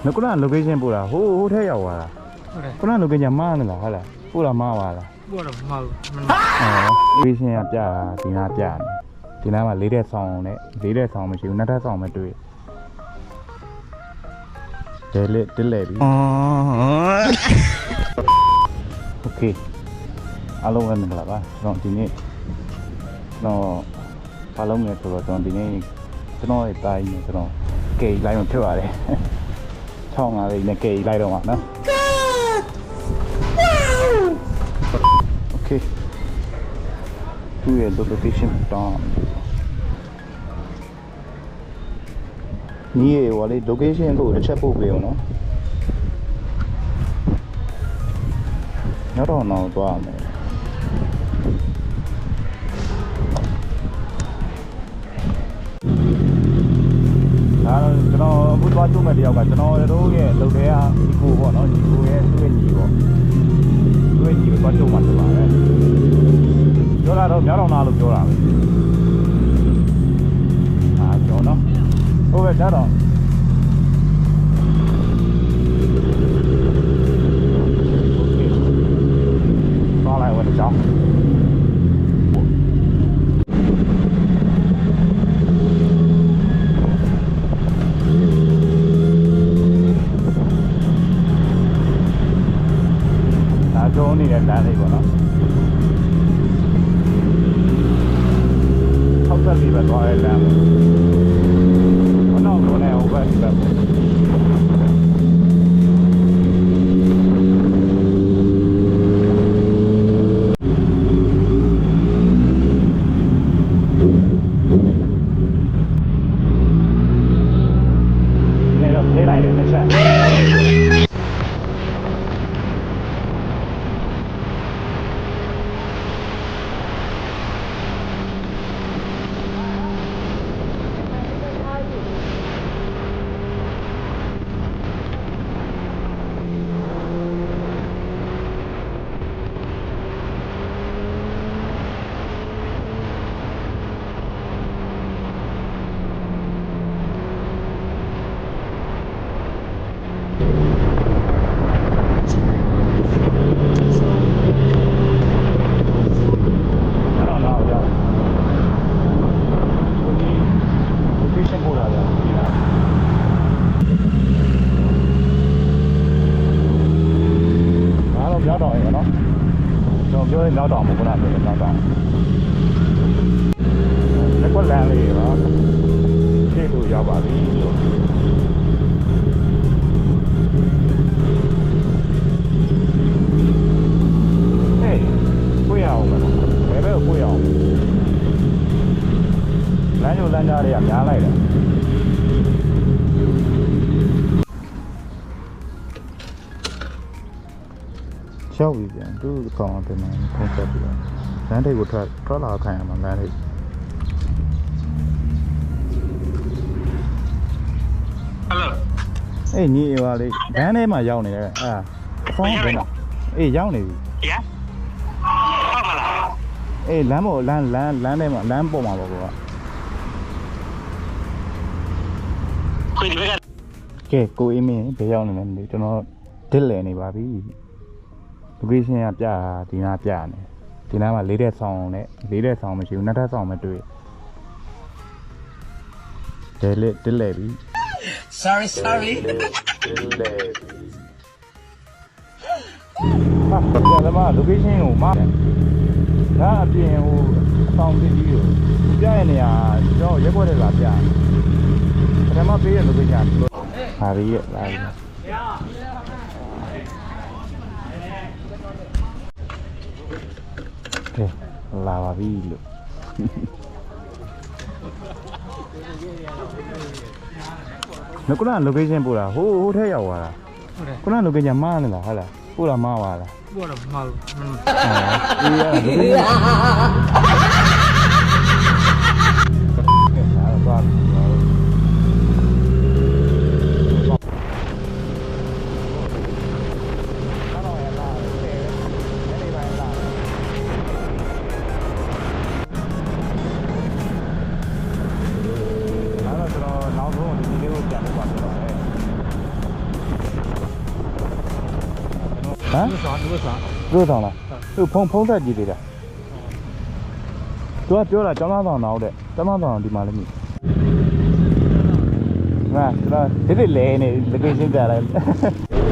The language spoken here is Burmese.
ငါကlocation ပို့တာဟိုထဲရောက်သွားတာခုန location မှားနေလားဟုတ်လားပို့တာမှားသွားလားပို့တော့မှားဘူးlocation ကပြတာဒီနားပြနေဒီနားမှာလေးတဲ့ဆောင်နဲ့လေးတဲ့ဆောင်မရှိဘူးနှစ်ထပ်ဆောင်ပဲတွေ့တယ်လေတက်လေပြီโอเคအားလုံးပဲမင်္ဂလာပါကျွန်တော်ဒီနေ့တော့ဘာလုပ်နေဆိုတော့ကျွန်တော်ဒီနေ့ကျွန်တော်ရဲ့တိုင်းနဲ့ကျွန်တော်ကေလိုက်မှဖြစ်ပါတယ်6-5လေးနဲ့ကေလိုက်တော့မှာနော်โอเคသူ့ရဲ့ location တော့นี่ဟိုလေ location ကိုတစ်ချက်ပို့ပေးအောင်နော်တော့တော့သွားမယ်ကျွန်တော်အခုသွားချုပ်မဲ့တယောက်ကကျွန်တော်တို့ရဲ့လုပ်တဲ့ဟာဒီကိုပေါ့နော်ဒီကိုရဲ့သူ့ရဲ့ညီပေါ့သူ့ရဲ့ညီကိုသွားချုပ်မှာဖြစ်ပါတယ်ပြောတာတော့မြောက်တော်နာလို့ပြောတာပဲပြောနော်ဟုတ်ပဲဒါတော့သွားလိုက်ဝယ်တော့ကြောင်းကျုံးနေတဲ့လမ်းလေးပေါ့နော်64ပဲသွားတဲ့လမ်းပေါ့နောက်တော့လည်းဟိုဘက်ဒီဘက်နေတော့ပြေးလိုက်တယ်တစ်ချက်နောက်တော့မဟုတ်လားပြောနောက်တော့လက်ကွက်လမ်းလေးပါရှေ့ကိုရောက်ပါပြီလို့ဟေးကိုရအောင်မယ်ဘယ်ဘက်ကိုရအောင်လမ်းကြားတွေကများလိုက်တာရောက်ပြီပြန်သူ့ကောင်အပြင်မှာဖုန်းဆက်ပြီးတော့လမ်းထိပ်ကိုထွက်လာခိုင်းရမှာလမ်းထိပ်ဟယ်လိုအေးညီပါလေလမ်းထဲမှာရောက်နေတယ်အဲ့ဖုန်းပြန်တော့အေးရောက်နေပြီရဟုတ်မလားအေးလမ်းပေါ်လမ်းထဲမှာလမ်းပေါ်မှာပေါ့ကွာခွေးဒီဘက်ကကဲကိုအေးမင်းဘယ်ရောက်နေလဲမသိကျွန်တော်ဒစ်လည်နေပါပြီlocation ကပြတာဒီနားပြနေဒီနားမှာလေးတဲ့ဆောင်နဲ့လေးတဲ့ဆောင်မရှိဘူးနှစ်ထပ်ဆောင်ပဲတွေ့တယ်လေတက်လေပြီ sorry တက်လေဟာဘာလဲမ location ကိုမဒါအပြင်ဟိုဆောင်တင်ကြီးကိုပြရနေရကျွန်တော်ရက်ွက်တယ်လားပြပထမပေးရ location ဟာရီရဲ့လာလာပါပြီလို့ငါက location ပို့တာဟိုထဲရောက်သွားတာခုန location မှားနေလားဟုတ်လားပို့တာမှားသွားလားပို့တော့မှားဘူးအေးရ location မ်တို့ဆောင်လားသူဖုံးသက်ကြည့်သေးတာသူကပြောတာကျောင်းသားဆောင်တော့တဲ့ကျောင်းသားဆောင်ဒီမှာလည်းမြည်ဟာကျွန်တော်ဒီလဲနေ location ပြလိုက်